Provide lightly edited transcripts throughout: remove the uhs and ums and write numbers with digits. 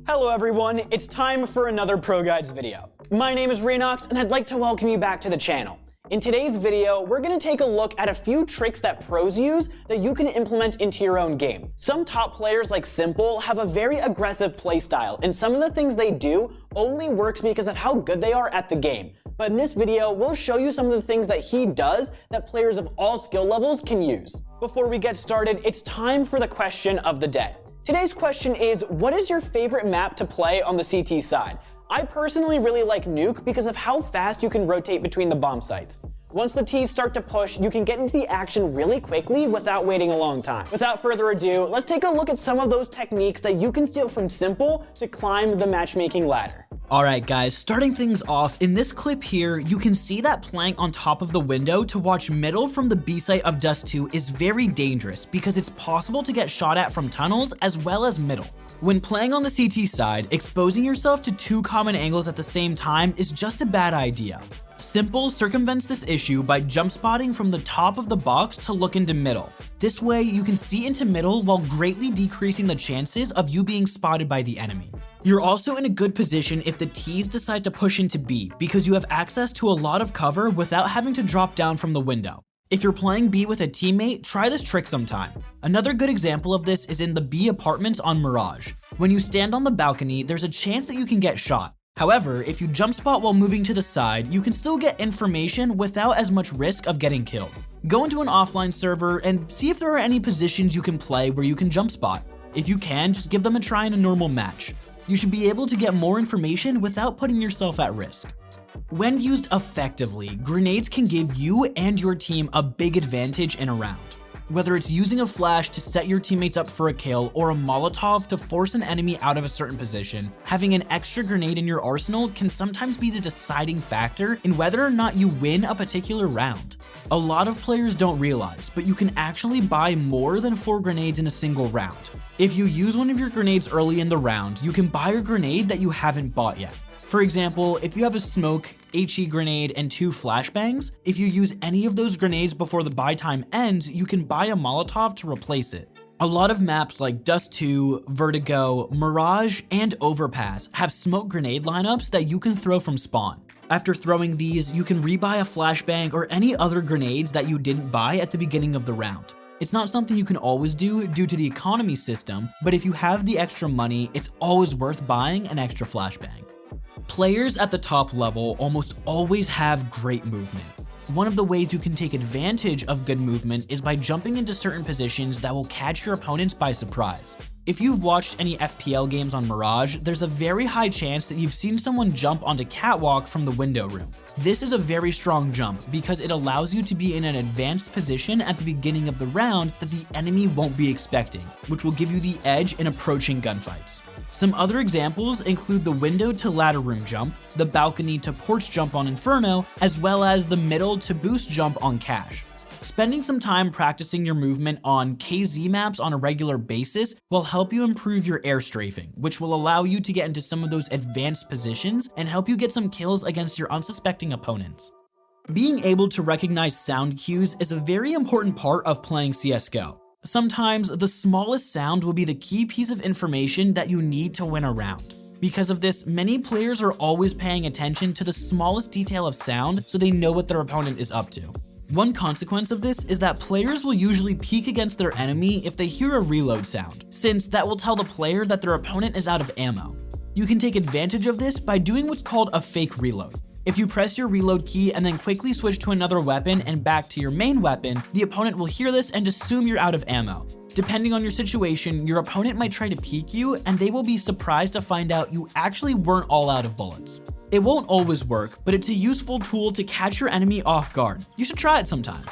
Hello everyone, it's time for another ProGuides video. My name is Renox and I'd like to welcome you back to the channel. In today's video, we're going to take a look at a few tricks that pros use that you can implement into your own game. Some top players like Simple have a very aggressive playstyle, and some of the things they do only works because of how good they are at the game. But in this video, we'll show you some of the things that he does that players of all skill levels can use. Before we get started, it's time for the question of the day. Today's question is, what is your favorite map to play on the CT side? I personally really like Nuke because of how fast you can rotate between the bomb sites. Once the T's start to push, you can get into the action really quickly without waiting a long time. Without further ado, let's take a look at some of those techniques that you can steal from Simple to climb the matchmaking ladder. Alright guys, starting things off, in this clip here, you can see that playing on top of the window to watch middle from the B site of Dust 2 is very dangerous because it's possible to get shot at from tunnels as well as middle. When playing on the CT side, exposing yourself to two common angles at the same time is just a bad idea. Simple circumvents this issue by jump spotting from the top of the box to look into middle. This way, you can see into middle while greatly decreasing the chances of you being spotted by the enemy. You're also in a good position if the T's decide to push into B because you have access to a lot of cover without having to drop down from the window. If you're playing B with a teammate, try this trick sometime. Another good example of this is in the B apartments on Mirage. When you stand on the balcony, there's a chance that you can get shot. However, if you jump spot while moving to the side, you can still get information without as much risk of getting killed. Go into an offline server and see if there are any positions you can play where you can jump spot. If you can, just give them a try in a normal match. You should be able to get more information without putting yourself at risk. When used effectively, grenades can give you and your team a big advantage in a round. Whether it's using a flash to set your teammates up for a kill or a Molotov to force an enemy out of a certain position, having an extra grenade in your arsenal can sometimes be the deciding factor in whether or not you win a particular round. A lot of players don't realize, but you can actually buy more than 4 grenades in a single round. If you use one of your grenades early in the round, you can buy a grenade that you haven't bought yet. For example, if you have a smoke, HE grenade, and 2 flashbangs, if you use any of those grenades before the buy time ends, you can buy a Molotov to replace it. A lot of maps like Dust 2, Vertigo, Mirage, and Overpass have smoke grenade lineups that you can throw from spawn. After throwing these, you can rebuy a flashbang or any other grenades that you didn't buy at the beginning of the round. It's not something you can always do due to the economy system, but if you have the extra money, it's always worth buying an extra flashbang. Players at the top level almost always have great movement. One of the ways you can take advantage of good movement is by jumping into certain positions that will catch your opponents by surprise. If you've watched any FPL games on Mirage, there's a very high chance that you've seen someone jump onto catwalk from the window room. This is a very strong jump because it allows you to be in an advanced position at the beginning of the round that the enemy won't be expecting, which will give you the edge in approaching gunfights. Some other examples include the window to ladder room jump, the balcony to porch jump on Inferno, as well as the middle to boost jump on Cache. Spending some time practicing your movement on KZ maps on a regular basis will help you improve your air strafing, which will allow you to get into some of those advanced positions and help you get some kills against your unsuspecting opponents. Being able to recognize sound cues is a very important part of playing CSGO. Sometimes the smallest sound will be the key piece of information that you need to win a round. Because of this, many players are always paying attention to the smallest detail of sound so they know what their opponent is up to. One consequence of this is that players will usually peek against their enemy if they hear a reload sound, since that will tell the player that their opponent is out of ammo. You can take advantage of this by doing what's called a fake reload. If you press your reload key and then quickly switch to another weapon and back to your main weapon, the opponent will hear this and assume you're out of ammo. Depending on your situation, your opponent might try to peek you and they will be surprised to find out you actually weren't all out of bullets. It won't always work, but it's a useful tool to catch your enemy off guard. You should try it sometime.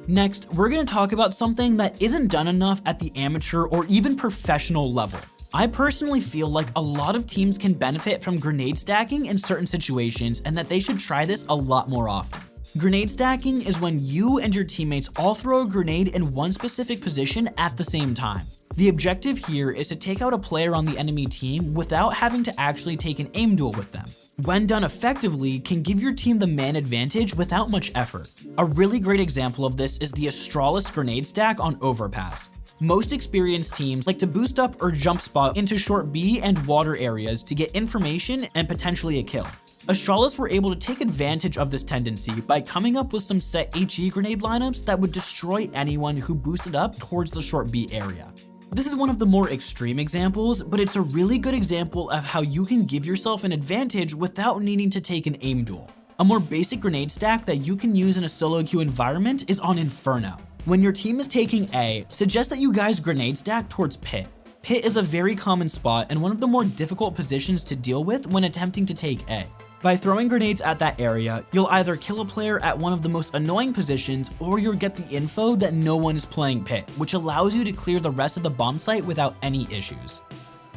Next, we're going to talk about something that isn't done enough at the amateur or even professional level. I personally feel like a lot of teams can benefit from grenade stacking in certain situations and that they should try this a lot more often. Grenade stacking is when you and your teammates all throw a grenade in one specific position at the same time. The objective here is to take out a player on the enemy team without having to actually take an aim duel with them. When done effectively, can give your team the man advantage without much effort. A really great example of this is the Astralis grenade stack on Overpass. Most experienced teams like to boost up or jump spot into short B and water areas to get information and potentially a kill. Astralis were able to take advantage of this tendency by coming up with some set HE grenade lineups that would destroy anyone who boosted up towards the short B area. This is one of the more extreme examples, but it's a really good example of how you can give yourself an advantage without needing to take an aim duel. A more basic grenade stack that you can use in a solo queue environment is on Inferno. When your team is taking A, suggest that you guys grenade stack towards Pit. Pit is a very common spot and one of the more difficult positions to deal with when attempting to take A. By throwing grenades at that area, you'll either kill a player at one of the most annoying positions, or you'll get the info that no one is playing Pit, which allows you to clear the rest of the bomb site without any issues.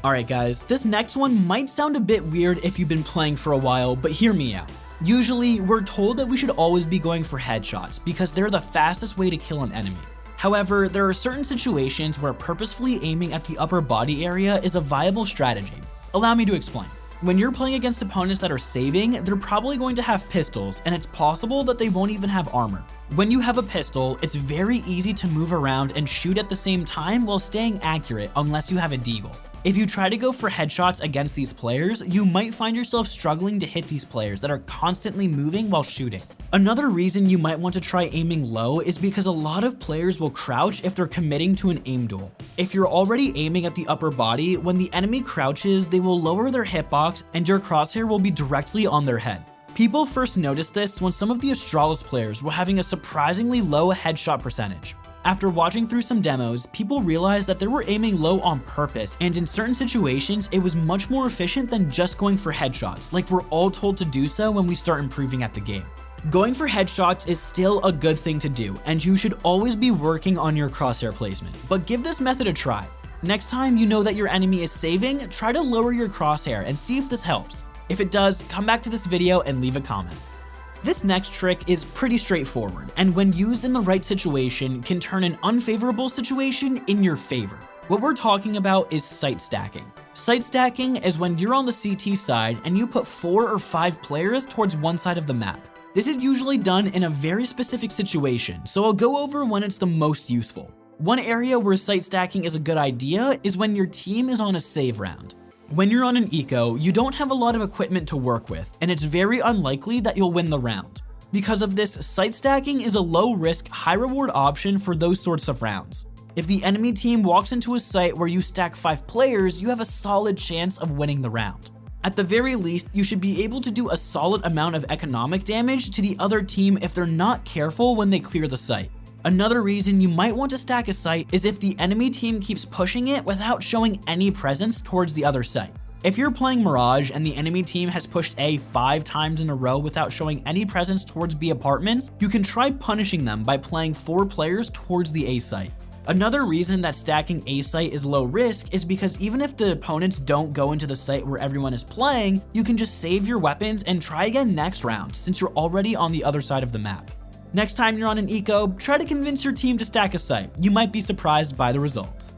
Alright guys, this next one might sound a bit weird if you've been playing for a while, but hear me out. Usually, we're told that we should always be going for headshots because they're the fastest way to kill an enemy. However, there are certain situations where purposefully aiming at the upper body area is a viable strategy. Allow me to explain. When you're playing against opponents that are saving, they're probably going to have pistols, and it's possible that they won't even have armor. When you have a pistol, it's very easy to move around and shoot at the same time while staying accurate unless you have a deagle. If you try to go for headshots against these players, you might find yourself struggling to hit these players that are constantly moving while shooting. Another reason you might want to try aiming low is because a lot of players will crouch if they're committing to an aim duel. If you're already aiming at the upper body, when the enemy crouches, they will lower their hitbox and your crosshair will be directly on their head. People first noticed this when some of the Astralis players were having a surprisingly low headshot percentage. After watching through some demos, people realized that they were aiming low on purpose, and in certain situations, it was much more efficient than just going for headshots, like we're all told to do so when we start improving at the game. Going for headshots is still a good thing to do, and you should always be working on your crosshair placement, but give this method a try. Next time you know that your enemy is saving, try to lower your crosshair and see if this helps. If it does, come back to this video and leave a comment. This next trick is pretty straightforward, and when used in the right situation, can turn an unfavorable situation in your favor. What we're talking about is site stacking. Site stacking is when you're on the CT side and you put 4 or 5 players towards one side of the map. This is usually done in a very specific situation, so I'll go over when it's the most useful. One area where site stacking is a good idea is when your team is on a save round. When you're on an eco, you don't have a lot of equipment to work with, and it's very unlikely that you'll win the round. Because of this, site stacking is a low-risk, high-reward option for those sorts of rounds. If the enemy team walks into a site where you stack 5 players, you have a solid chance of winning the round. At the very least, you should be able to do a solid amount of economic damage to the other team if they're not careful when they clear the site. Another reason you might want to stack a site is if the enemy team keeps pushing it without showing any presence towards the other site. If you're playing Mirage and the enemy team has pushed A 5 times in a row without showing any presence towards B apartments, you can try punishing them by playing 4 players towards the A site. Another reason that stacking A site is low risk is because even if the opponents don't go into the site where everyone is playing, you can just save your weapons and try again next round since you're already on the other side of the map. Next time you're on an eco, try to convince your team to stack a site. You might be surprised by the results.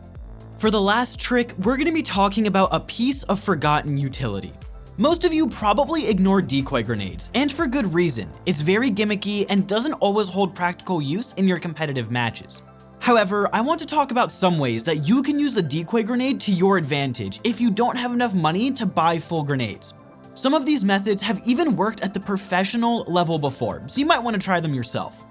For the last trick, we're going to be talking about a piece of forgotten utility. Most of you probably ignore decoy grenades, and for good reason. It's very gimmicky and doesn't always hold practical use in your competitive matches. However, I want to talk about some ways that you can use the decoy grenade to your advantage if you don't have enough money to buy full grenades. Some of these methods have even worked at the professional level before, so you might want to try them yourself.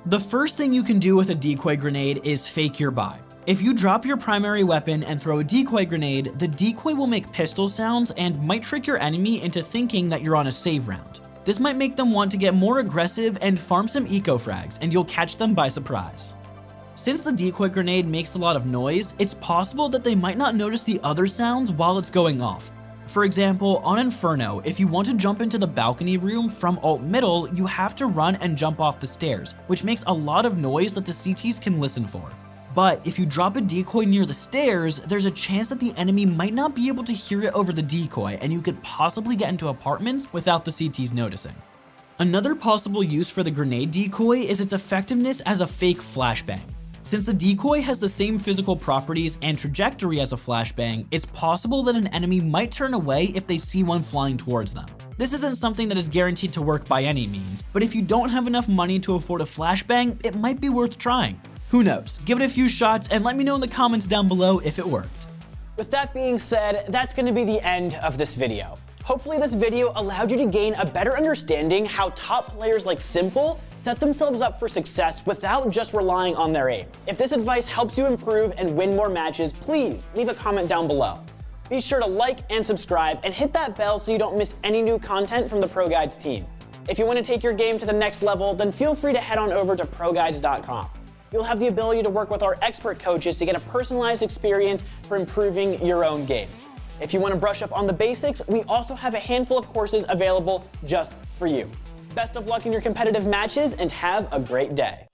The first thing you can do with a decoy grenade is fake your buy. If you drop your primary weapon and throw a decoy grenade, the decoy will make pistol sounds and might trick your enemy into thinking that you're on a save round. This might make them want to get more aggressive and farm some eco frags, and you'll catch them by surprise. Since the decoy grenade makes a lot of noise, it's possible that they might not notice the other sounds while it's going off. For example, on Inferno, if you want to jump into the balcony room from alt middle, you have to run and jump off the stairs, which makes a lot of noise that the CTs can listen for. But if you drop a decoy near the stairs, there's a chance that the enemy might not be able to hear it over the decoy, and you could possibly get into apartments without the CTs noticing. Another possible use for the grenade decoy is its effectiveness as a fake flashbang. Since the decoy has the same physical properties and trajectory as a flashbang, it's possible that an enemy might turn away if they see one flying towards them. This isn't something that is guaranteed to work by any means, but if you don't have enough money to afford a flashbang, it might be worth trying. Who knows? Give it a few shots and let me know in the comments down below if it worked. With that being said, that's going to be the end of this video. Hopefully this video allowed you to gain a better understanding how top players like Simple set themselves up for success without just relying on their aim. If this advice helps you improve and win more matches, please leave a comment down below. Be sure to like and subscribe and hit that bell so you don't miss any new content from the ProGuides team. If you want to take your game to the next level, then feel free to head on over to ProGuides.com. You'll have the ability to work with our expert coaches to get a personalized experience for improving your own game. If you want to brush up on the basics, we also have a handful of courses available just for you. Best of luck in your competitive matches and have a great day.